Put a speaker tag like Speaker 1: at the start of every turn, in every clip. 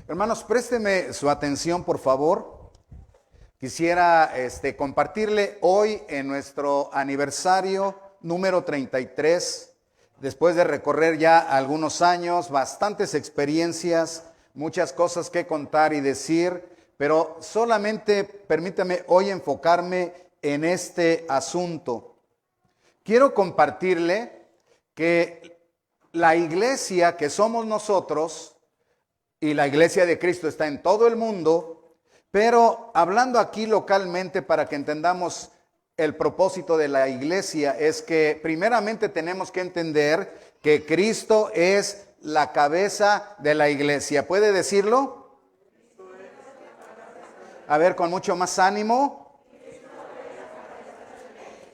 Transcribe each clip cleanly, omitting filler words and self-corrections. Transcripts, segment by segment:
Speaker 1: Hermanos, présteme su atención, por favor. Quisiera compartirle hoy en nuestro aniversario número 33, después de recorrer ya algunos años, bastantes experiencias, muchas cosas que contar y decir, pero solamente permítame hoy enfocarme en este asunto. Quiero compartirle que la iglesia que somos nosotros, y la iglesia de Cristo está en todo el mundo, pero hablando aquí localmente para que entendamos el propósito de la iglesia, es que primeramente tenemos que entender que Cristo es la cabeza de la iglesia. ¿Puede decirlo? A ver, con mucho más ánimo.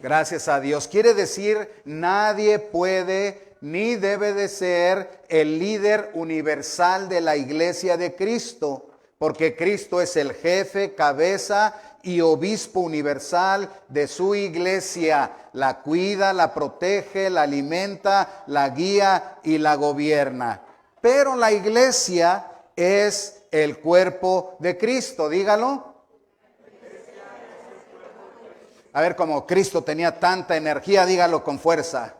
Speaker 1: Gracias a Dios. Quiere decir, nadie puede ni debe de ser el líder universal de la iglesia de Cristo, porque Cristo es el jefe, cabeza y obispo universal de su iglesia. La cuida, la protege, la alimenta, la guía y la gobierna. Pero la iglesia es el cuerpo de Cristo, dígalo. A ver, como Cristo tenía tanta energía, dígalo con fuerza.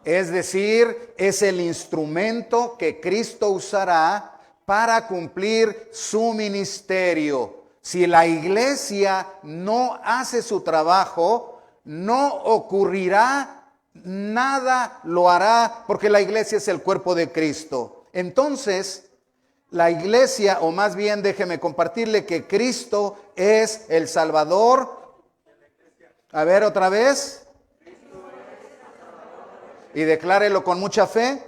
Speaker 1: Es decir, es el instrumento que Cristo usará para cumplir su ministerio. Si la iglesia no hace su trabajo, no ocurrirá nada, lo hará, porque la iglesia es el cuerpo de Cristo. Entonces, la iglesia, o más bien déjeme compartirle que Cristo es el Salvador. A ver otra vez. Y declárelo con mucha fe.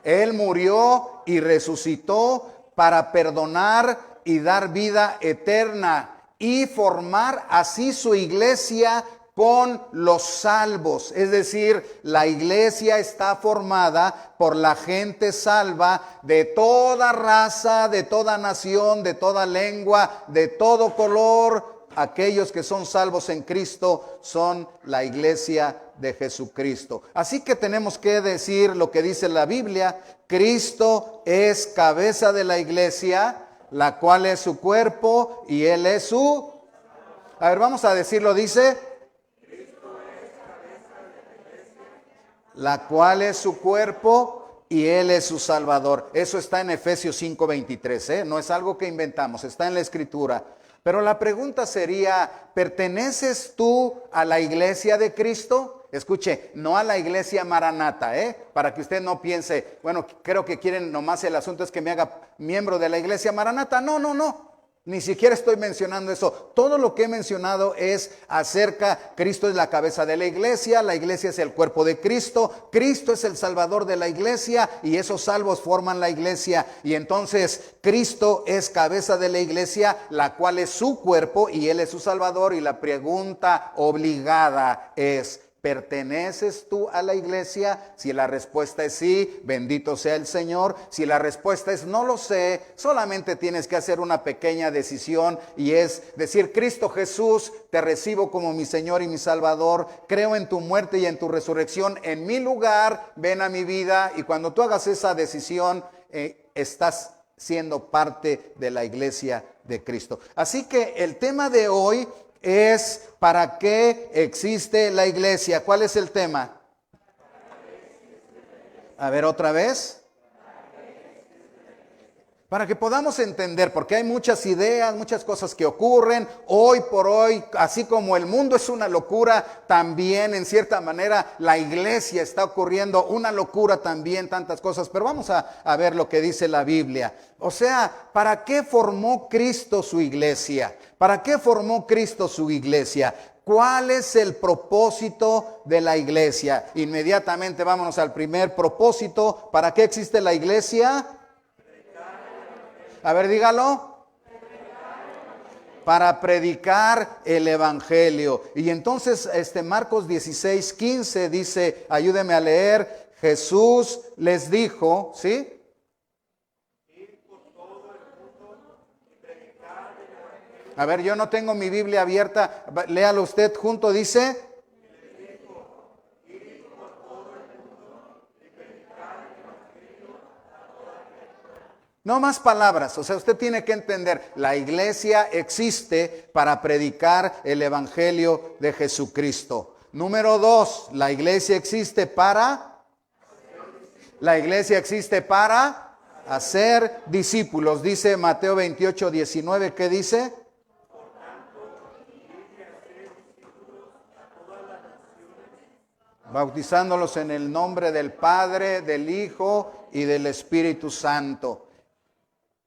Speaker 1: Él murió y resucitó para perdonar y dar vida eterna y formar así su iglesia con los salvos. Es decir, la iglesia está formada por la gente salva de toda raza, de toda nación, de toda lengua, de todo color. Aquellos que son salvos en Cristo son la iglesia de Jesucristo. Así que tenemos que decir lo que dice la Biblia. Cristo es cabeza de la iglesia, la cual es su cuerpo y Él es su... A ver, vamos a decirlo, dice... la cual es su cuerpo y Él es su Salvador. Eso está en Efesios 5:23, no es algo que inventamos, está en la Escritura. Pero la pregunta sería, ¿perteneces tú a la iglesia de Cristo? Escuche, no a la iglesia Maranata, para que usted no piense, bueno, creo que quieren nomás el asunto es que me haga miembro de la iglesia Maranata. No. Ni siquiera estoy mencionando eso. Todo lo que he mencionado es acerca, Cristo es la cabeza de la iglesia es el cuerpo de Cristo, Cristo es el Salvador de la iglesia y esos salvos forman la iglesia. Y entonces Cristo es cabeza de la iglesia, la cual es su cuerpo y Él es su Salvador. Y la pregunta obligada es, ¿perteneces tú a la iglesia? Si la respuesta es sí, bendito sea el Señor. Si la respuesta es no lo sé, solamente tienes que hacer una pequeña decisión y es decir, Cristo Jesús, te recibo como mi Señor y mi Salvador, creo en tu muerte y en tu resurrección, en mi lugar, ven a mi vida. Y cuando tú hagas esa decisión, estás siendo parte de la iglesia de Cristo. Así que el tema de hoy es ¿para qué existe la iglesia? ¿Cuál es el tema? A ver otra vez. Para que podamos entender, porque hay muchas ideas, muchas cosas que ocurren hoy por hoy, así como el mundo es una locura, también en cierta manera la iglesia está ocurriendo una locura también, tantas cosas. Pero vamos a ver lo que dice la Biblia. O sea, ¿para qué formó Cristo su iglesia? ¿Para qué formó Cristo su iglesia? ¿Cuál es el propósito de la iglesia? Inmediatamente vámonos al primer propósito. ¿Para qué existe la iglesia? A ver, dígalo. Para predicar el evangelio. Y entonces Marcos 16:15 dice, ayúdeme a leer, Jesús les dijo, ¿sí? A ver, yo no tengo mi Biblia abierta, léalo usted junto, dice. No más palabras, o sea, usted tiene que entender, la iglesia existe para predicar el evangelio de Jesucristo. Número 2, la iglesia existe para hacer discípulos. Dice Mateo 28, 19, ¿qué dice? Bautizándolos en el nombre del Padre, del Hijo y del Espíritu Santo.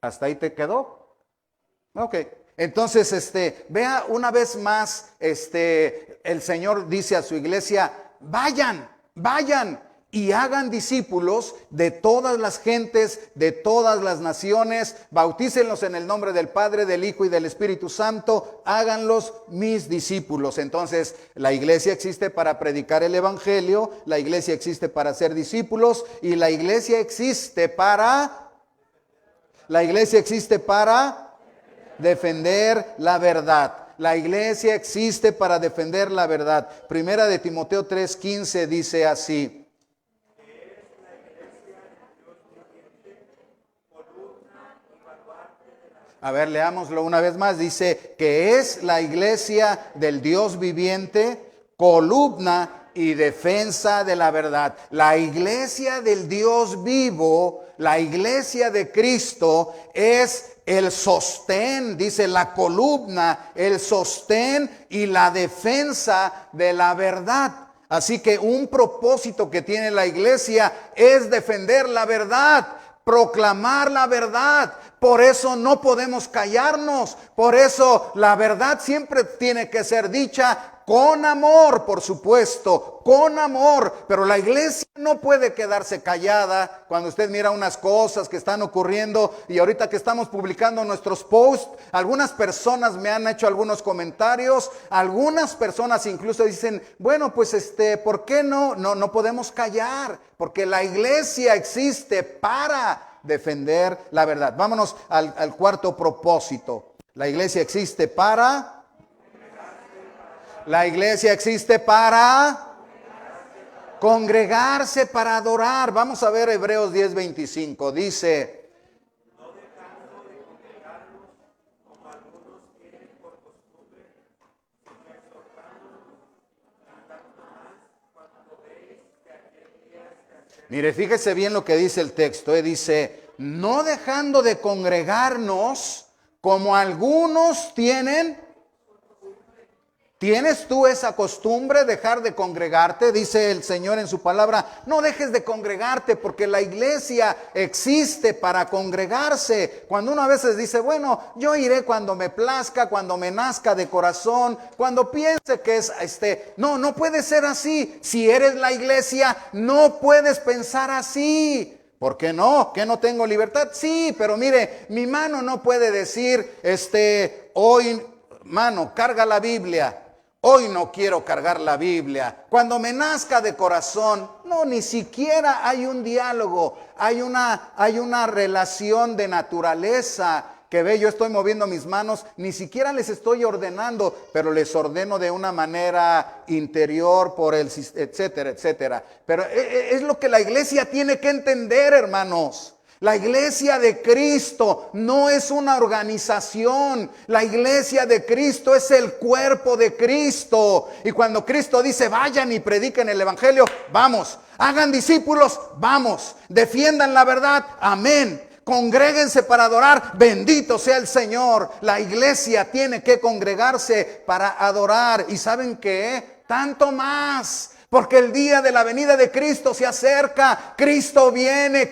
Speaker 1: ¿Hasta ahí te quedó? Ok. Entonces, vea una vez más, el Señor dice a su iglesia, vayan y hagan discípulos de todas las gentes, de todas las naciones, bautícenlos en el nombre del Padre, del Hijo y del Espíritu Santo, háganlos mis discípulos. Entonces, la iglesia existe para predicar el evangelio, la iglesia existe para ser discípulos y la iglesia existe para defender la verdad. La iglesia existe para defender la verdad. Primera de Timoteo 3:15 dice así. A ver, leámoslo una vez más. Dice que es la iglesia del Dios viviente, columna y defensa de la verdad. La iglesia del Dios vivo, la iglesia de Cristo es el sostén, dice la columna, el sostén y la defensa de la verdad. Así que un propósito que tiene la iglesia es defender la verdad, proclamar la verdad. Por eso no podemos callarnos. Por eso la verdad siempre tiene que ser dicha con amor, por supuesto, con amor. Pero la iglesia no puede quedarse callada cuando usted mira unas cosas que están ocurriendo. Y ahorita que estamos publicando nuestros posts, algunas personas me han hecho algunos comentarios. Algunas personas incluso dicen, bueno, pues ¿por qué no podemos callar? Porque la iglesia existe para defender la verdad. Vámonos al cuarto propósito. La iglesia existe para congregarse, para adorar. Vamos a ver Hebreos 10:25. Dice: mire, fíjese bien lo que dice el texto. Dice, no dejando de congregarnos como algunos tienen. ¿Tienes tú esa costumbre, dejar de congregarte? Dice el Señor en su palabra, no dejes de congregarte porque la iglesia existe para congregarse. Cuando uno a veces dice, bueno, yo iré cuando me plazca, cuando me nazca de corazón, cuando piense que es no puede ser así. Si eres la iglesia, no puedes pensar así. ¿Por qué no? ¿Que no tengo libertad? Sí, pero mire, mi mano no puede decir, hoy, mano, carga la Biblia. Hoy no quiero cargar la Biblia. Cuando me nazca de corazón, no, ni siquiera hay un diálogo, hay una relación de naturaleza que ve, yo estoy moviendo mis manos, ni siquiera les estoy ordenando, pero les ordeno de una manera interior por el etcétera, etcétera. Pero es lo que la iglesia tiene que entender, hermanos. La iglesia de Cristo no es una organización. La iglesia de Cristo es el cuerpo de Cristo. Y cuando Cristo dice, vayan y prediquen el evangelio, vamos. Hagan discípulos, vamos. Defiendan la verdad, amén. Congréguense para adorar, bendito sea el Señor. La iglesia tiene que congregarse para adorar. ¿Y saben qué? Tanto más. Porque el día de la venida de Cristo se acerca. Cristo viene,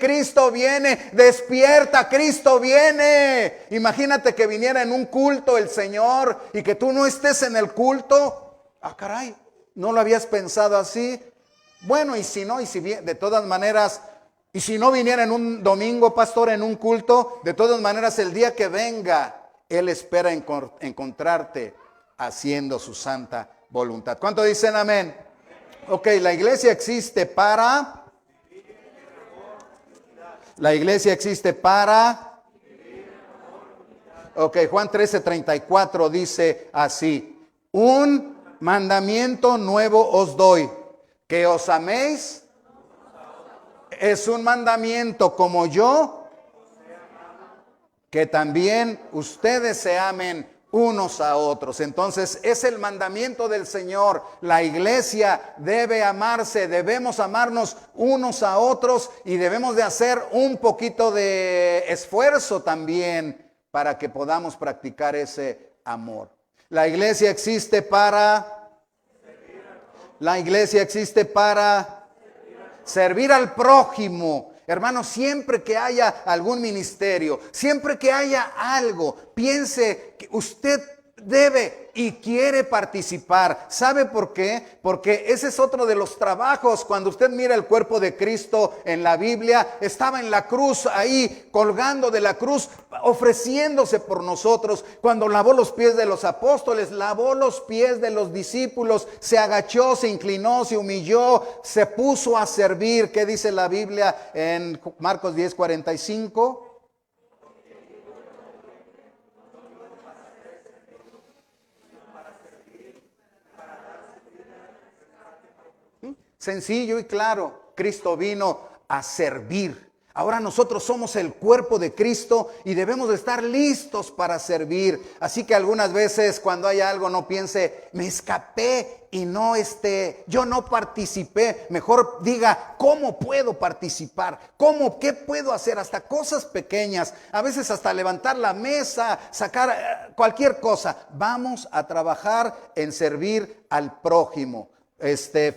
Speaker 1: despierta, Cristo viene. Imagínate que viniera en un culto el Señor y que tú no estés en el culto. Ah, caray, ¿no lo habías pensado así? Bueno, y si no, y si bien, de todas maneras, y si no viniera en un domingo, pastor, en un culto, de todas maneras el día que venga, Él espera encontrarte haciendo su santa voluntad. ¿Cuánto dicen amén? Ok, la iglesia existe para. Ok, Juan 13:34 dice así: un mandamiento nuevo os doy, que os améis. Es un mandamiento como yo. que también ustedes se amen unos a otros. Entonces es el mandamiento del Señor. La iglesia debe amarse, debemos amarnos unos a otros y debemos de hacer un poquito de esfuerzo también para que podamos practicar ese amor. La iglesia existe para servir al prójimo. Hermano, siempre que haya algún ministerio, siempre que haya algo, piense que usted debe y quiere participar. ¿Sabe por qué? Porque ese es otro de los trabajos. Cuando usted mira el cuerpo de Cristo en la Biblia, estaba en la cruz, ahí colgando de la cruz, ofreciéndose por nosotros. Cuando lavó los pies de los apóstoles, lavó los pies de los discípulos, se agachó, se inclinó, se humilló, se puso a servir. ¿Qué dice la Biblia en Marcos 10:45? Sencillo y claro, Cristo vino a servir. Ahora nosotros somos el cuerpo de Cristo y debemos de estar listos para servir. Así que algunas veces cuando haya algo no piense, me escapé y yo no participé. Mejor diga, ¿cómo puedo participar? ¿Qué puedo hacer? Hasta cosas pequeñas, a veces hasta levantar la mesa, sacar cualquier cosa. Vamos a trabajar en servir al prójimo.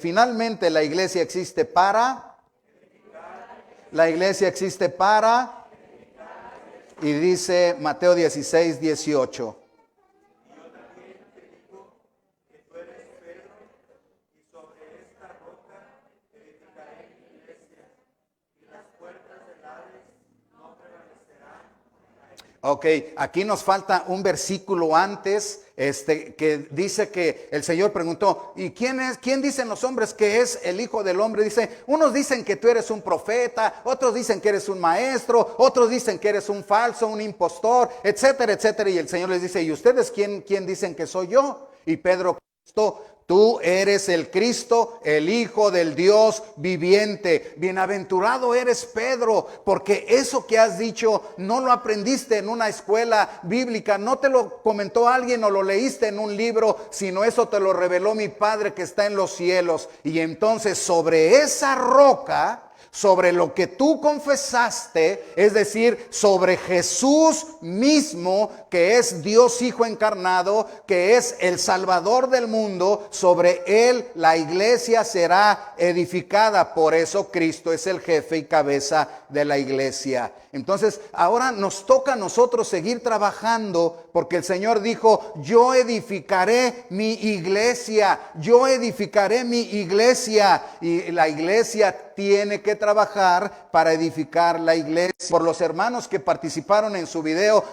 Speaker 1: Finalmente la iglesia existe para, y dice Mateo 16:18. Ok, aquí nos falta un versículo antes, que dice que el Señor preguntó, ¿y quién dicen los hombres que es el Hijo del Hombre? Dice, unos dicen que tú eres un profeta, otros dicen que eres un maestro, otros dicen que eres un falso, un impostor, etcétera, etcétera. Y el Señor les dice, ¿y ustedes quién dicen que soy yo? Y Pedro contestó, tú eres el Cristo, el Hijo del Dios viviente. Bienaventurado eres, Pedro, porque eso que has dicho no lo aprendiste en una escuela bíblica, no te lo comentó alguien o lo leíste en un libro, sino eso te lo reveló mi Padre que está en los cielos. Y entonces sobre esa roca, sobre lo que tú confesaste, es decir, sobre Jesús mismo, que es Dios Hijo encarnado, que es el Salvador del mundo, sobre él la iglesia será edificada. Por eso Cristo es el jefe y cabeza de la iglesia. Entonces, ahora nos toca a nosotros seguir trabajando, porque el Señor dijo, yo edificaré mi iglesia, y la iglesia tiene que trabajar para edificar la iglesia. Por los hermanos que participaron en su video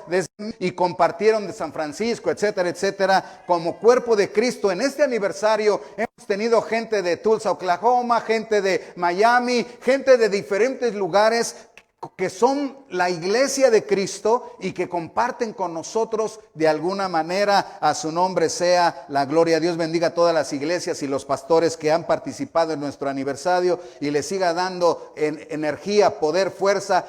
Speaker 1: y compartieron de San Francisco, etcétera, etcétera, como cuerpo de Cristo. En este aniversario hemos tenido gente de Tulsa, Oklahoma, gente de Miami, gente de diferentes lugares que son la iglesia de Cristo y que comparten con nosotros de alguna manera. A su nombre sea la gloria. Dios bendiga a todas las iglesias y los pastores que han participado en nuestro aniversario y les siga dando energía, poder, fuerza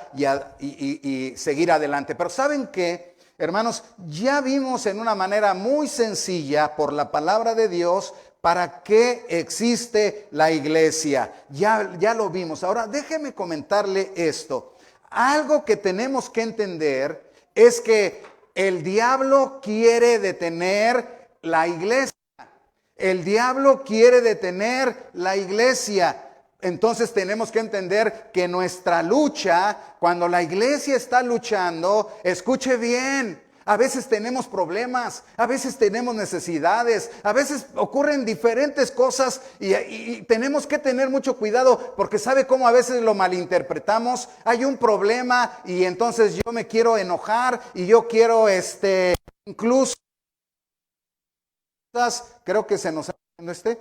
Speaker 1: y seguir adelante. Pero ¿saben qué, hermanos? Ya vimos en una manera muy sencilla por la palabra de Dios para qué existe la iglesia. Ya lo vimos. Ahora déjeme comentarle esto. Algo que tenemos que entender es que el diablo quiere detener la iglesia. El diablo quiere detener la iglesia. Entonces tenemos que entender que nuestra lucha, cuando la iglesia está luchando, escuche bien, a veces tenemos problemas, a veces tenemos necesidades, a veces ocurren diferentes cosas y tenemos que tener mucho cuidado, porque ¿sabe cómo a veces lo malinterpretamos? Hay un problema y entonces yo me quiero enojar y yo quiero incluso, creo que se nos está viendo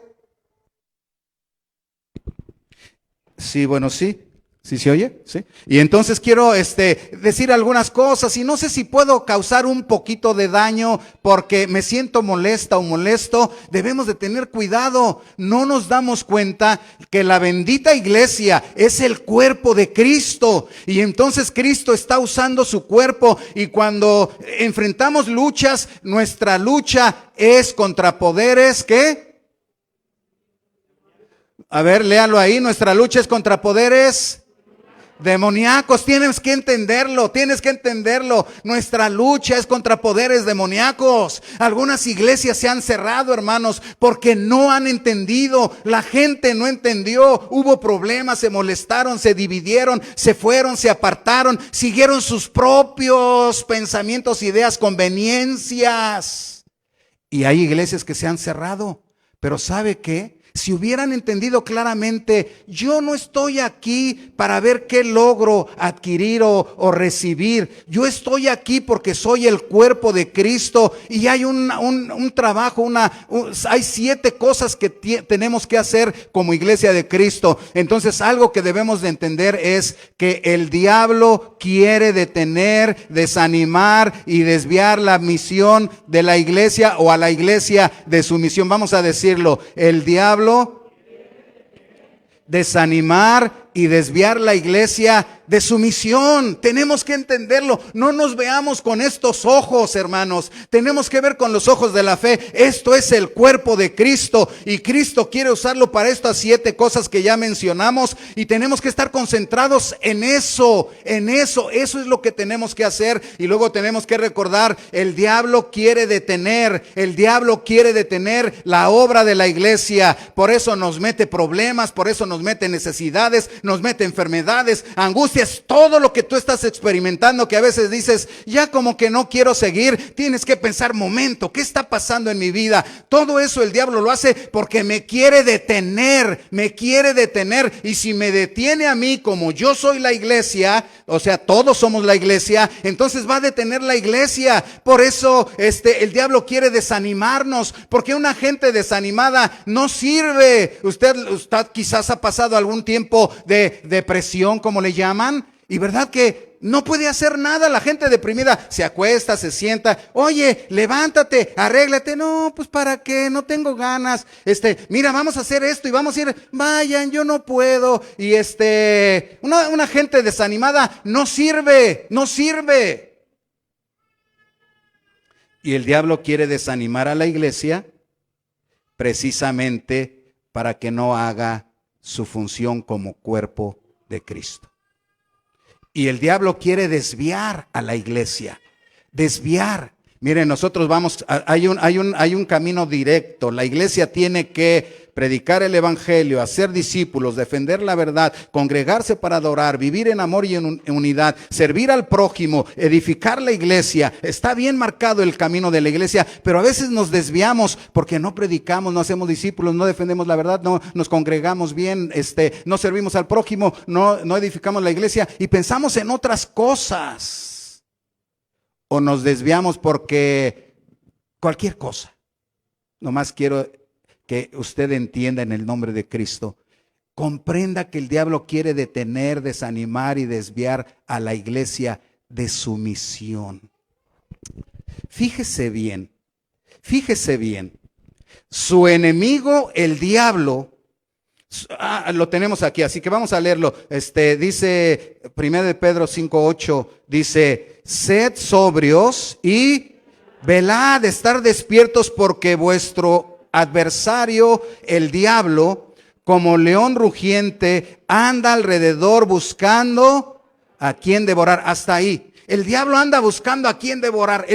Speaker 1: Sí, bueno, sí. ¿Sí se oye? ¿Sí? Y entonces quiero decir algunas cosas y no sé si puedo causar un poquito de daño porque me siento molesta o molesto. Debemos de tener cuidado. No nos damos cuenta que la bendita iglesia es el cuerpo de Cristo y entonces Cristo está usando su cuerpo y cuando enfrentamos luchas, nuestra lucha es contra poderes, ¿qué? A ver, léalo ahí. Nuestra lucha es contra poderes demoníacos. Tienes que entenderlo. Nuestra lucha es contra poderes demoníacos. Algunas iglesias se han cerrado, hermanos, porque no han entendido. La gente no entendió. Hubo problemas, se molestaron, se dividieron, se fueron, se apartaron, siguieron sus propios pensamientos, ideas, conveniencias. Y hay iglesias que se han cerrado. Pero ¿sabe qué? Si hubieran entendido claramente, yo no estoy aquí para ver qué logro adquirir o recibir. Yo estoy aquí porque soy el cuerpo de Cristo y hay un trabajo, hay 7 cosas que tenemos que hacer como iglesia de Cristo. Entonces algo que debemos de entender es que el diablo quiere detener, desanimar y desviar la misión de la iglesia o a la iglesia de su misión. Vamos a decirlo, el diablo desanimar y desviar la iglesia de su misión. Tenemos que entenderlo. No nos veamos con estos ojos, hermanos. Tenemos que ver con los ojos de la fe. Esto es el cuerpo de Cristo y Cristo quiere usarlo para estas 7 cosas que ya mencionamos y tenemos que estar concentrados en eso. Eso es lo que tenemos que hacer y luego tenemos que recordar, el diablo quiere detener la obra de la iglesia. Por eso nos mete problemas, por eso nos mete necesidades, nos mete enfermedades, angustias, todo lo que tú estás experimentando que a veces dices, ya como que no quiero seguir. Tienes que pensar, momento, ¿qué está pasando en mi vida? Todo eso el diablo lo hace porque me quiere detener y si me detiene a mí como yo soy la iglesia, o sea, todos somos la iglesia, entonces va a detener la iglesia. Por eso el diablo quiere desanimarnos, porque una gente desanimada no sirve. Usted quizás ha pasado algún tiempo de depresión, como le llaman, y verdad que no puede hacer nada. La gente deprimida se acuesta, se sienta, oye, levántate, arréglate. No, pues para qué, no tengo ganas. Mira, vamos a hacer esto y vamos a ir, vayan, yo no puedo. Y una gente desanimada no sirve. Y el diablo quiere desanimar a la iglesia precisamente para que no haga su función como cuerpo de Cristo. Y el diablo quiere desviar a la iglesia, desviar. Miren, nosotros hay un camino directo. La iglesia tiene que predicar el evangelio, hacer discípulos, defender la verdad, congregarse para adorar, vivir en amor y en unidad, servir al prójimo, edificar la iglesia. Está bien marcado el camino de la iglesia, pero a veces nos desviamos porque no predicamos, no hacemos discípulos, no defendemos la verdad, no nos congregamos bien, no servimos al prójimo, no edificamos la iglesia y pensamos en otras cosas. O nos desviamos porque cualquier cosa. Nomás quiero que usted entienda en el nombre de Cristo, comprenda que el diablo quiere detener, desanimar y desviar a la iglesia de su misión. Fíjese bien, su enemigo, el diablo, lo tenemos aquí, así que vamos a leerlo. Dice 1 de Pedro 5:8, dice, sed sobrios y velad, estar despiertos, porque vuestro adversario, el diablo, como león rugiente, anda alrededor buscando a quien devorar. Hasta ahí. El diablo anda buscando a quien devorar.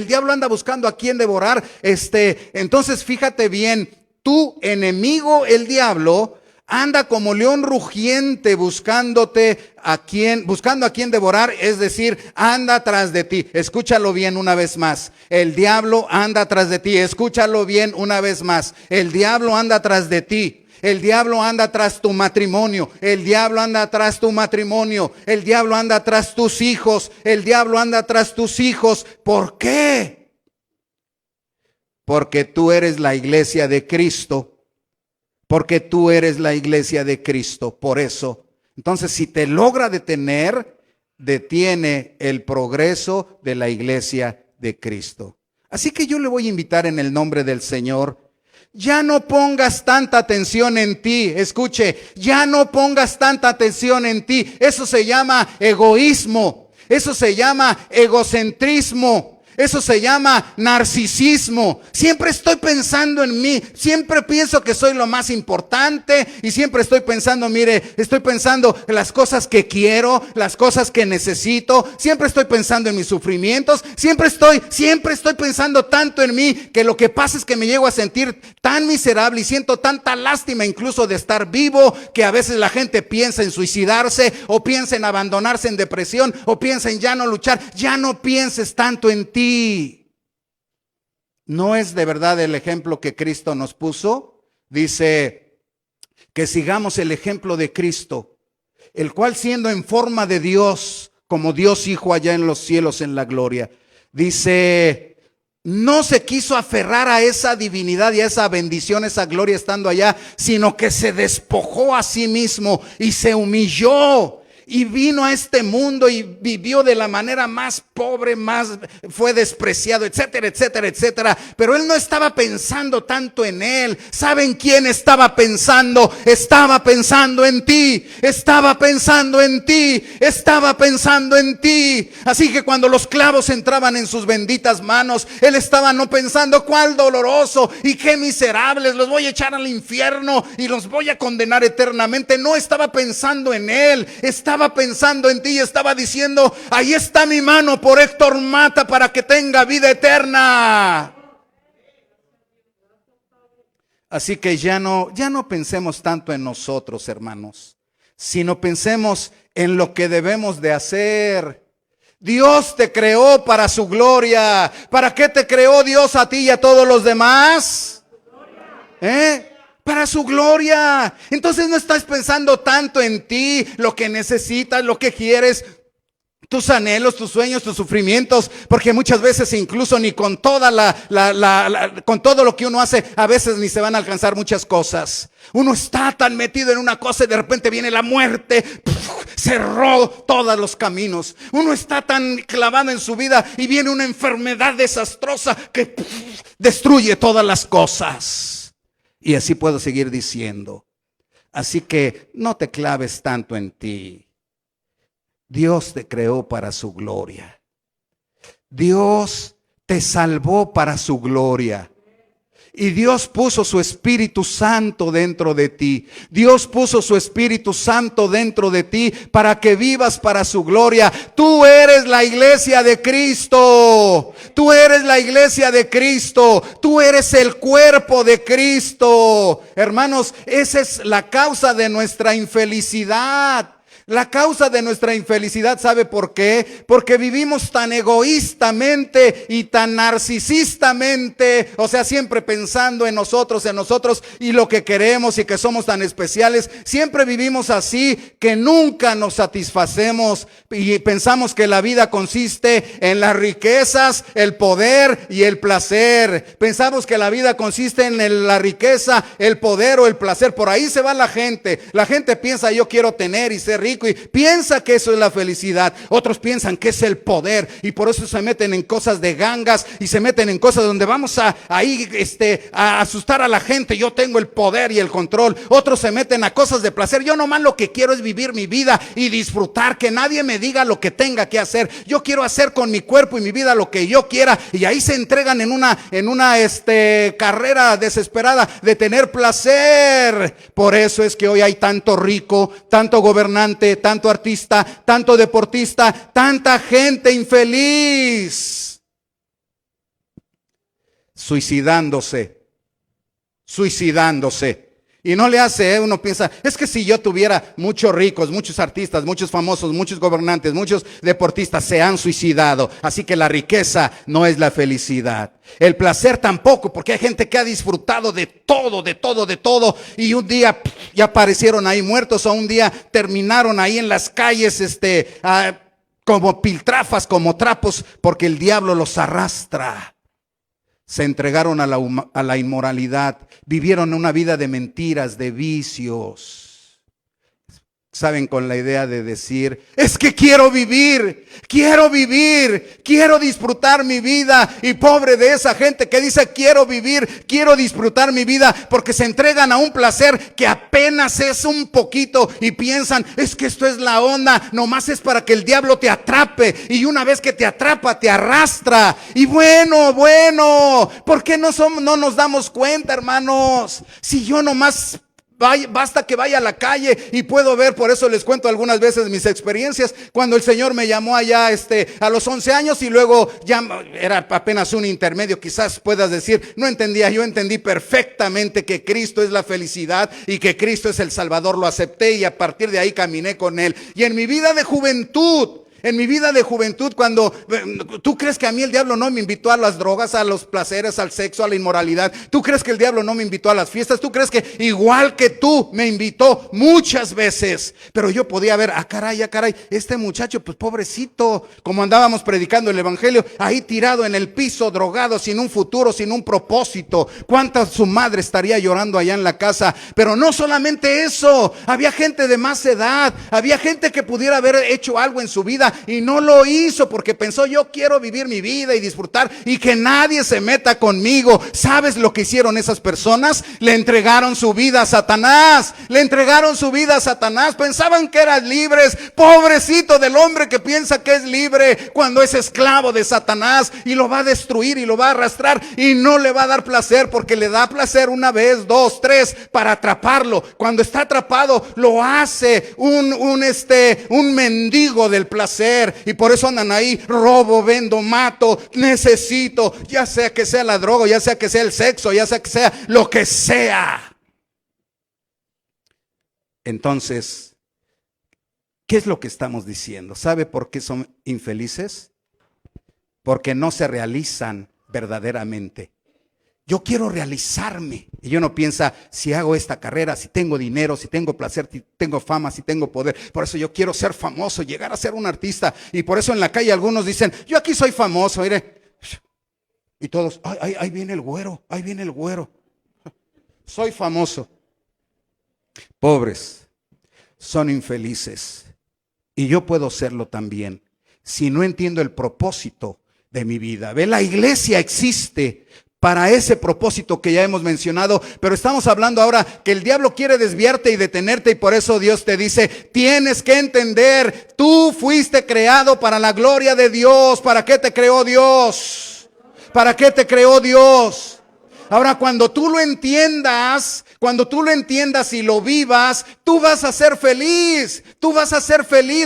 Speaker 1: Entonces fíjate bien, tu enemigo, el diablo, anda como león rugiente buscando a quien devorar, es decir, anda tras de ti. Escúchalo bien una vez más. El diablo anda tras de ti. Escúchalo bien una vez más. El diablo anda tras de ti. El diablo anda tras tu matrimonio. El diablo anda tras tu matrimonio. El diablo anda tras tus hijos. El diablo anda tras tus hijos. ¿Por qué? Porque tú eres la iglesia de Cristo. Por eso Entonces, si te logra detener, detiene el progreso de la iglesia de Cristo. Así que yo le voy a invitar en el nombre del Señor, ya no pongas tanta atención en ti. Escuche, ya no pongas tanta atención en ti. Eso se llama egoísmo. Eso se llama egocentrismo. Eso se llama narcisismo. Siempre estoy pensando en mí. Siempre pienso que soy lo más importante. Y siempre estoy pensando, estoy pensando en las cosas que quiero, las cosas que necesito. Siempre estoy pensando en mis sufrimientos. Siempre estoy pensando tanto en mí, que lo que pasa es que me llego a sentir tan miserable y siento tanta lástima incluso de estar vivo, que a veces la gente piensa en suicidarse, o piensa en abandonarse en depresión, o piensa en ya no luchar. Ya no pienses tanto en ti. ¿No es de verdad el ejemplo que Cristo nos puso? Dice que sigamos el ejemplo de Cristo, el cual, siendo en forma de Dios, como Dios Hijo allá en los cielos en la gloria, dice, no se quiso aferrar a esa divinidad y a esa bendición, esa gloria estando allá, sino que se despojó a sí mismo y se humilló. Y vino a este mundo y vivió de la manera más pobre, fue despreciado, etcétera, etcétera, etcétera. Pero él no estaba pensando tanto en él. ¿Saben quién estaba pensando? Estaba pensando en ti. Estaba pensando en ti. Estaba pensando en ti. Así que cuando los clavos entraban en sus benditas manos, él estaba no pensando cuál doloroso y qué miserables, los voy a echar al infierno y los voy a condenar eternamente. No estaba pensando en él. Estaba pensando en ti y estaba diciendo, ahí está mi mano por Héctor Mata para que tenga vida eterna. Así que ya no pensemos tanto en nosotros, hermanos, sino pensemos en lo que debemos de hacer. Dios te creó para su gloria. ¿Para qué te creó Dios a ti y a todos los demás? Para su gloria. Entonces no estás pensando tanto en ti, lo que necesitas, lo que quieres, tus anhelos, tus sueños, tus sufrimientos, porque muchas veces incluso ni con toda con todo lo que uno hace, a veces ni se van a alcanzar muchas cosas. Uno está tan metido en una cosa y de repente viene la muerte, cerró todos los caminos. Uno está tan clavado en su vida y viene una enfermedad desastrosa que destruye todas las cosas. Y así puedo seguir diciendo. Así que no te claves tanto en ti. Dios te creó para su gloria. Dios te salvó para su gloria. Y Dios puso su Espíritu Santo dentro de ti. Dios puso su Espíritu Santo dentro de ti para que vivas para su gloria. Tú eres la iglesia de Cristo. Tú eres la iglesia de Cristo. Tú eres el cuerpo de Cristo. Hermanos, esa es la causa de nuestra infelicidad. La causa de nuestra infelicidad, ¿sabe por qué? Porque vivimos tan egoístamente y tan narcisistamente, o sea, siempre pensando en nosotros y lo que queremos y que somos tan especiales. Siempre vivimos así, que nunca nos satisfacemos y pensamos que la vida consiste en las riquezas, el poder y el placer. Pensamos que la vida consiste en la riqueza, el poder o el placer. Por ahí se va la gente. La gente piensa, yo quiero tener y ser rico, y piensa que eso es la felicidad. Otros piensan que es el poder y por eso se meten en cosas de gangas y se meten en cosas donde vamos a asustar a la gente. Yo tengo el poder y el control. Otros se meten a cosas de placer. Yo nomás lo que quiero es vivir mi vida y disfrutar, que nadie me diga lo que tenga que hacer. Yo quiero hacer con mi cuerpo y mi vida lo que yo quiera, y ahí se entregan en una carrera desesperada de tener placer. Por eso es que hoy hay tanto rico, tanto gobernante, tanto artista, tanto deportista, tanta gente infeliz, suicidándose. Y no le hace, uno piensa, es que si yo tuviera muchos ricos, muchos artistas, muchos famosos, muchos gobernantes, muchos deportistas se han suicidado. Así que la riqueza no es la felicidad. El placer tampoco, porque hay gente que ha disfrutado de todo, y un día ya aparecieron ahí muertos, o un día terminaron ahí en las calles, como piltrafas, como trapos, porque el diablo los arrastra. Se entregaron a la inmoralidad, vivieron una vida de mentiras, de vicios. Saben, con la idea de decir, es que quiero vivir, quiero disfrutar mi vida. Y pobre de esa gente que dice quiero vivir, quiero disfrutar mi vida, porque se entregan a un placer que apenas es un poquito y piensan, es que esto es la onda, nomás es para que el diablo te atrape, y una vez que te atrapa te arrastra. Y bueno, ¿por qué no nos damos cuenta, hermanos? Si yo nomás basta que vaya a la calle y puedo ver. Por eso les cuento algunas veces mis experiencias. Cuando el Señor me llamó allá a los 11 años, y luego ya era apenas un intermedio, quizás puedas decir, no entendía. Yo entendí perfectamente que Cristo es la felicidad y que Cristo es el Salvador. Lo acepté y a partir de ahí caminé con Él. Y en mi vida de juventud, cuando tú crees que a mí el diablo no me invitó a las drogas, a los placeres, al sexo, a la inmoralidad. Tú crees que el diablo no me invitó a las fiestas. Tú crees que igual que tú me invitó muchas veces. Pero yo podía ver, caray, este muchacho, pues pobrecito, como andábamos predicando el evangelio, ahí tirado en el piso, drogado, sin un futuro, sin un propósito. ¿Cuánta su madre estaría llorando allá en la casa? Pero no solamente eso, había gente de más edad, había gente que pudiera haber hecho algo en su vida y no lo hizo porque pensó, yo quiero vivir mi vida y disfrutar y que nadie se meta conmigo. ¿Sabes lo que hicieron esas personas? Le entregaron su vida a Satanás. Pensaban que eran libres. Pobrecito del hombre que piensa que es libre cuando es esclavo de Satanás, y lo va a destruir y lo va a arrastrar y no le va a dar placer, porque le da placer una vez, dos, tres para atraparlo. Cuando está atrapado lo hace un mendigo del placer. Y por eso andan ahí, robo, vendo, mato, necesito, ya sea que sea la droga, ya sea que sea el sexo, ya sea que sea lo que sea. Entonces, ¿qué es lo que estamos diciendo? ¿Sabe por qué son infelices? Porque no se realizan verdaderamente. Yo quiero realizarme. Y uno piensa, si hago esta carrera, si tengo dinero, si tengo placer, si tengo fama, si tengo poder. Por eso yo quiero ser famoso, llegar a ser un artista. Y por eso en la calle algunos dicen, yo aquí soy famoso, mire. Y todos, ahí viene el güero, Soy famoso. Pobres, son infelices. Y yo puedo serlo también, si no entiendo el propósito de mi vida. Ve, la iglesia existe para ese propósito que ya hemos mencionado, pero estamos hablando ahora que el diablo quiere desviarte y detenerte, y por eso Dios te dice, tienes que entender, tú fuiste creado para la gloria de Dios. ¿Para qué te creó Dios? Ahora, cuando tú lo entiendas y lo vivas, tú vas a ser feliz.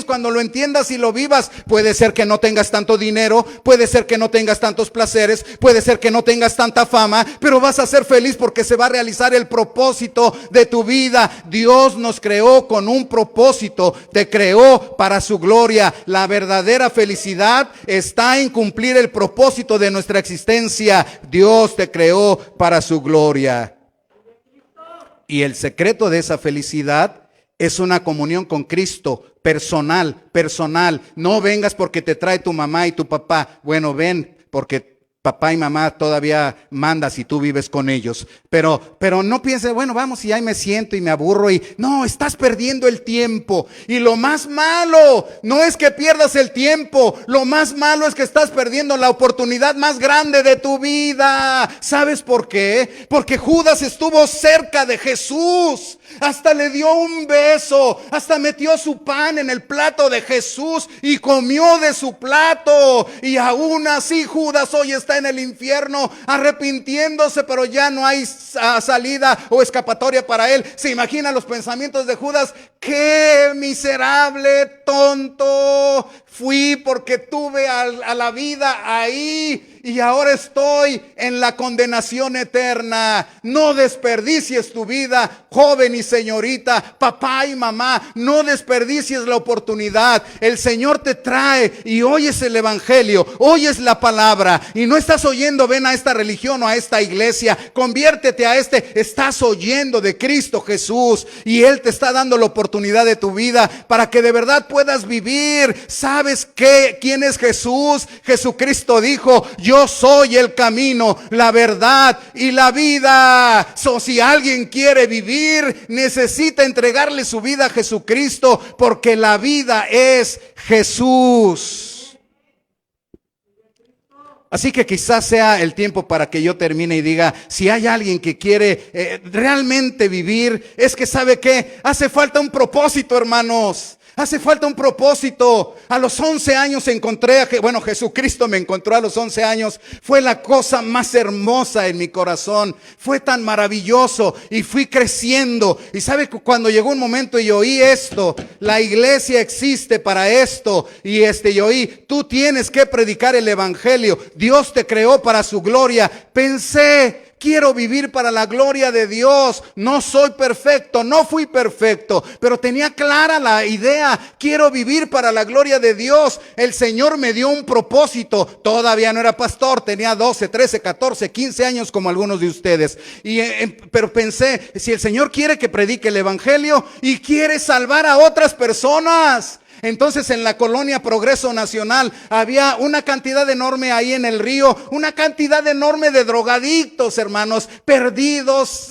Speaker 1: Cuando lo entiendas y lo vivas. Puede ser que no tengas tanto dinero, puede ser que no tengas tantos placeres, puede ser que no tengas tanta fama, pero vas a ser feliz porque se va a realizar el propósito de tu vida. Dios nos creó con un propósito, te creó para su gloria. La verdadera felicidad está en cumplir el propósito de nuestra existencia. Dios te creó para su gloria. Y el secreto de esa felicidad es una comunión con Cristo, personal. No vengas porque te trae tu mamá y tu papá. Bueno, ven porque papá y mamá todavía mandas y tú vives con ellos. Pero no pienses, bueno, vamos y ahí me siento y me aburro. No, estás perdiendo el tiempo. Y lo más malo no es que pierdas el tiempo. Lo más malo es que estás perdiendo la oportunidad más grande de tu vida. ¿Sabes por qué? Porque Judas estuvo cerca de Jesús. Hasta le dio un beso, hasta metió su pan en el plato de Jesús y comió de su plato. Y aún así Judas hoy está en el infierno arrepintiéndose, pero ya no hay salida o escapatoria para él. ¿Se imagina los pensamientos de Judas? ¡Qué miserable, tonto fui porque tuve a la vida ahí! Y ahora estoy en la condenación eterna. No desperdicies tu vida, joven y señorita, papá y mamá. No desperdicies la oportunidad. El Señor te trae y oyes el evangelio, oyes la palabra y no estás oyendo, ven a esta religión o a esta iglesia, conviértete a estás oyendo de Cristo Jesús y Él te está dando la oportunidad de tu vida para que de verdad puedas puedas vivir. ¿Sabes qué? ¿Quién es Jesús? Jesucristo dijo: yo soy el camino, la verdad y la vida. Si alguien quiere vivir, necesita entregarle su vida a Jesucristo, porque la vida es Jesús. Así que quizás sea el tiempo para que yo termine y diga: si hay alguien que quiere realmente vivir, es que ¿sabe qué? Hace falta un propósito, hermanos. Hace falta un propósito. A los 11 años encontré, Jesucristo me encontró a los 11 años. Fue la cosa más hermosa en mi corazón. Fue tan maravilloso y fui creciendo. Y sabe que cuando llegó un momento y oí esto: la iglesia existe para esto. Y oí: tú tienes que predicar el evangelio. Dios te creó para su gloria. Pensé: quiero vivir para la gloria de Dios. No soy perfecto, no fui perfecto, pero tenía clara la idea: quiero vivir para la gloria de Dios. El Señor me dio un propósito. Todavía no era pastor, tenía 12, 13, 14, 15 años como algunos de ustedes. Pero pensé: si el Señor quiere que predique el evangelio y quiere salvar a otras personas. Entonces en la colonia Progreso Nacional había una cantidad enorme ahí en el río, una cantidad enorme de drogadictos, hermanos, perdidos,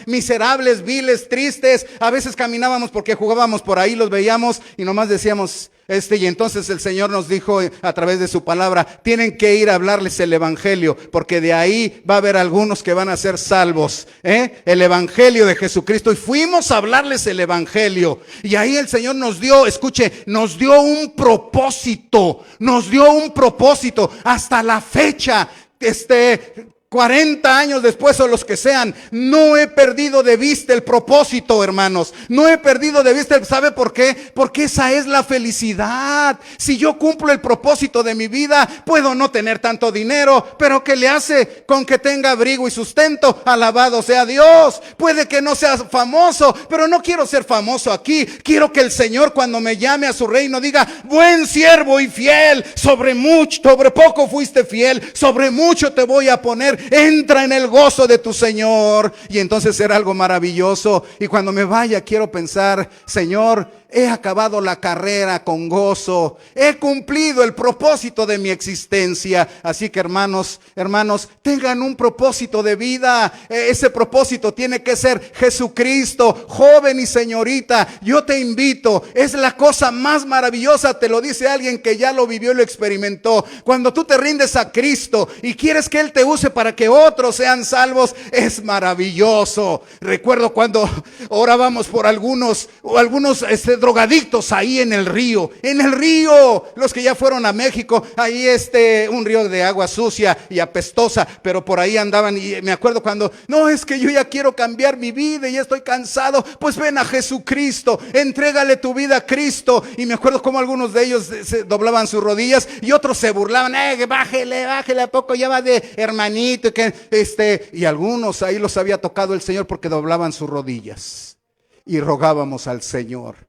Speaker 1: miserables, viles, tristes. A veces caminábamos porque jugábamos por ahí, los veíamos y nomás decíamos: y entonces el Señor nos dijo a través de su palabra: tienen que ir a hablarles el evangelio, porque de ahí va a haber algunos que van a ser salvos, el evangelio de Jesucristo. Y fuimos a hablarles el evangelio, y ahí el Señor nos dio, escuche, nos dio un propósito, hasta la fecha. 40 años después o los que sean, no he perdido de vista el propósito, hermanos. No he perdido de vista. ¿Sabe por qué? Porque esa es la felicidad. Si yo cumplo el propósito de mi vida, puedo no tener tanto dinero, pero ¿qué le hace con que tenga abrigo y sustento? Alabado sea Dios. Puede que no sea famoso, pero no quiero ser famoso aquí. Quiero que el Señor, cuando me llame a su reino, diga: buen siervo y fiel, sobre poco fuiste fiel, sobre mucho te voy a poner. Entra en el gozo de tu Señor. Y entonces será algo maravilloso. Y cuando me vaya, quiero pensar: Señor, he acabado la carrera con gozo, he cumplido el propósito de mi existencia. Así que hermanos, tengan un propósito de vida. Ese propósito tiene que ser Jesucristo. Joven y señorita, yo te invito. Es la cosa más maravillosa, te lo dice alguien que ya lo vivió y lo experimentó. Cuando tú te rindes a Cristo y quieres que Él te use para que otros sean salvos, es maravilloso. Recuerdo cuando orábamos por algunos drogadictos ahí en el río, los que ya fueron a México, ahí un río de agua sucia y apestosa, pero por ahí andaban. Y me acuerdo cuando: no, es que yo ya quiero cambiar mi vida y ya estoy cansado. Pues ven a Jesucristo, entrégale tu vida a Cristo. Y me acuerdo como algunos de ellos se doblaban sus rodillas y otros se burlaban: bájele, ¿a poco ya va de hermanito? Y algunos ahí los había tocado el Señor porque doblaban sus rodillas y rogábamos al Señor: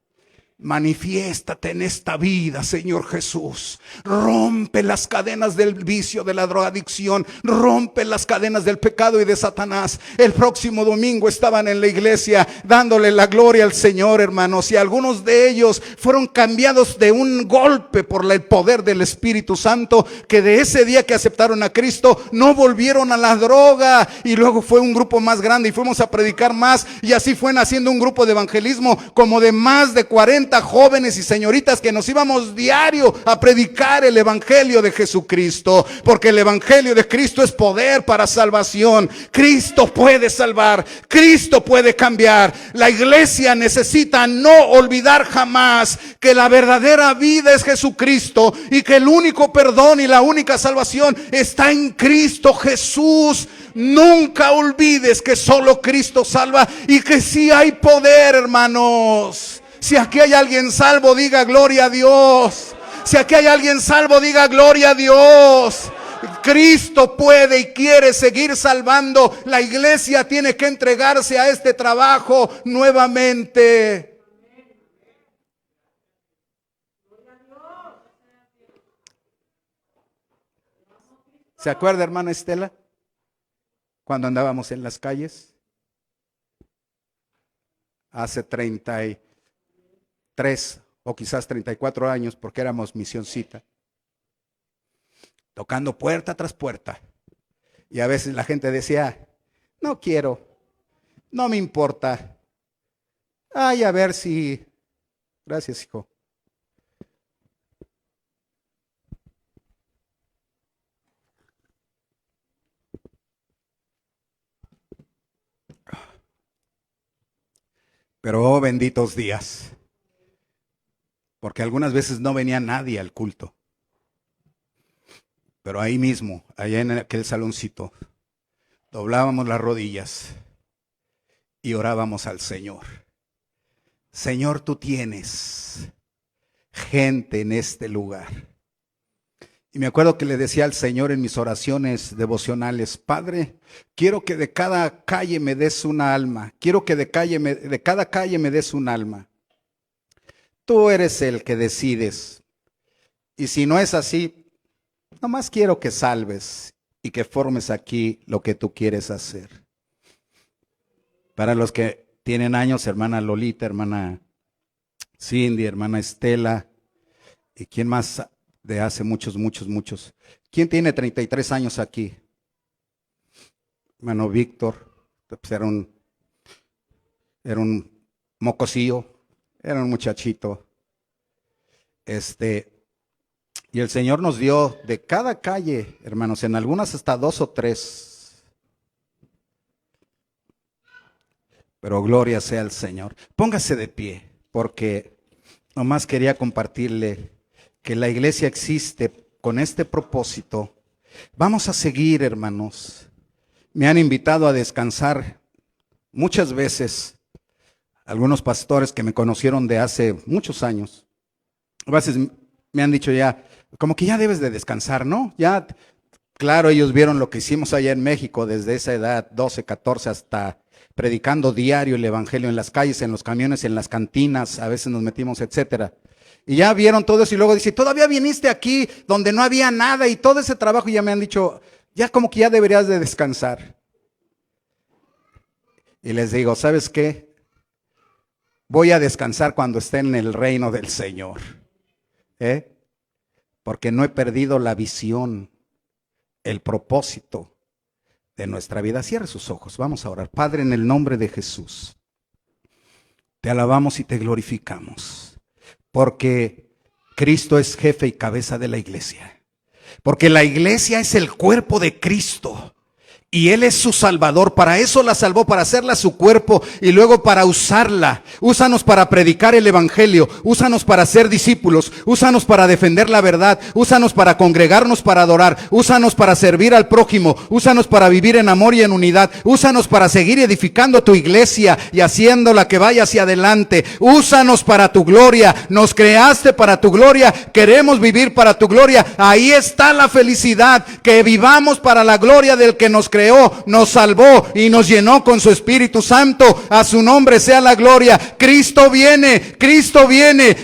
Speaker 1: manifiéstate en esta vida, Señor Jesús. Rompe las cadenas del vicio, de la drogadicción. Rompe las cadenas del pecado y de Satanás. El próximo domingo estaban en la iglesia dándole la gloria al Señor, hermanos. Y algunos de ellos fueron cambiados de un golpe por el poder del Espíritu Santo, que de ese día que aceptaron a Cristo no volvieron a la droga. Y luego fue un grupo más grande y fuimos a predicar más. Y así fue naciendo un grupo de evangelismo como de más de 40 jóvenes y señoritas que nos íbamos diario a predicar el evangelio de Jesucristo, porque el evangelio de Cristo es poder para salvación. Cristo puede salvar, Cristo puede cambiar. La iglesia necesita no olvidar jamás que la verdadera vida es Jesucristo y que el único perdón y la única salvación está en Cristo Jesús. Nunca olvides que solo Cristo salva y que sí hay poder, hermanos. Si aquí hay alguien salvo, diga gloria a Dios. Si aquí hay alguien salvo, diga gloria a Dios. Cristo puede y quiere seguir salvando. La iglesia tiene que entregarse a este trabajo nuevamente. ¿Se acuerda, hermana Estela? Cuando andábamos en las calles hace 33
Speaker 2: o quizás 34 años, porque éramos misioncita, tocando puerta tras puerta. Y a veces la gente decía, no quiero, no me importa. Ay, a ver si... Gracias, hijo. Pero oh, benditos días, porque algunas veces no venía nadie al culto. Pero ahí mismo, allá en aquel saloncito, doblábamos las rodillas y orábamos al Señor. Señor, tú tienes gente en este lugar. Y me acuerdo que le decía al Señor en mis oraciones devocionales, Padre, quiero que de cada calle me des una alma. Quiero que de cada calle me des un alma. Tú eres el que decides. Y si no es así, nomás quiero que salves y que formes aquí lo que tú quieres hacer. Para los que tienen años, hermana Lolita, hermana Cindy, hermana Estela, ¿y quién más de hace muchos? ¿Quién tiene 33 años aquí? Hermano Víctor, pues era un mocosillo, era un muchachito. Y el Señor nos dio de cada calle, hermanos, en algunas hasta 2 o 3. Pero gloria sea al Señor. Póngase de pie, porque nomás quería compartirle que la iglesia existe con este propósito. Vamos a seguir, hermanos. Me han invitado a descansar muchas veces algunos pastores que me conocieron de hace muchos años. A veces me han dicho ya, como que ya debes de descansar, ¿no? Ya, claro, ellos vieron lo que hicimos allá en México desde esa edad, 12, 14, hasta predicando diario el evangelio en las calles, en los camiones, en las cantinas, a veces nos metimos, etcétera. Y ya vieron todo eso y luego dice, todavía viniste aquí donde no había nada y todo ese trabajo, y ya me han dicho, ya como que ya deberías de descansar. Y les digo, ¿sabes qué? Voy a descansar cuando esté en el reino del Señor. Porque no he perdido la visión, el propósito de nuestra vida. Cierre sus ojos, vamos a orar. Padre, en el nombre de Jesús, te alabamos y te glorificamos, porque Cristo es jefe y cabeza de la iglesia, porque la iglesia es el cuerpo de Cristo. Y Él es su Salvador, para eso la salvó, para hacerla su cuerpo y luego para usarla. Úsanos para predicar el Evangelio, úsanos para ser discípulos, úsanos para defender la verdad, úsanos para congregarnos para adorar, úsanos para servir al prójimo, úsanos para vivir en amor y en unidad, úsanos para seguir edificando tu iglesia y haciéndola que vaya hacia adelante. Úsanos para tu gloria, nos creaste para tu gloria, queremos vivir para tu gloria. Ahí está la felicidad, que vivamos para la gloria del que nos creó, nos salvó y nos llenó con su Espíritu Santo. A su nombre sea la gloria. Cristo viene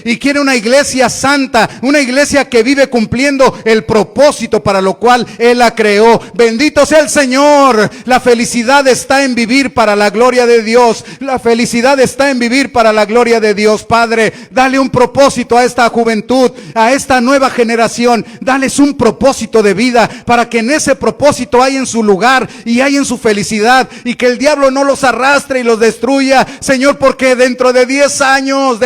Speaker 2: y quiere una iglesia santa, una iglesia que vive cumpliendo el propósito para lo cual Él la creó. Bendito sea el Señor. La felicidad está en vivir para la gloria de Dios. La felicidad está en vivir para la gloria de Dios. Padre, dale un propósito a esta juventud, a esta nueva generación. Dales un propósito de vida, para que en ese propósito haya en su lugar y hay en su felicidad, y que el diablo no los arrastre y los destruya, Señor, porque dentro de 10 años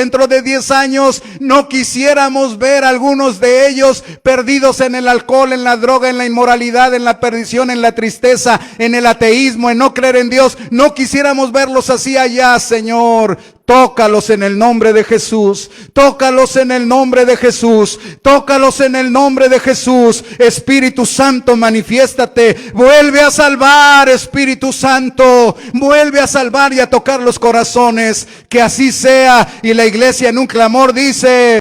Speaker 2: no quisiéramos ver a algunos de ellos perdidos en el alcohol, en la droga, en la inmoralidad, en la perdición, en la tristeza, en el ateísmo, en no creer en Dios. No quisiéramos verlos así allá, Señor. Tócalos en el nombre de Jesús. Tócalos en el nombre de Jesús. Tócalos en el nombre de Jesús. Espíritu Santo, manifiéstate. Vuelve a salvar, Espíritu Santo. Vuelve a salvar y a tocar los corazones. Que así sea. Y la iglesia en un clamor dice...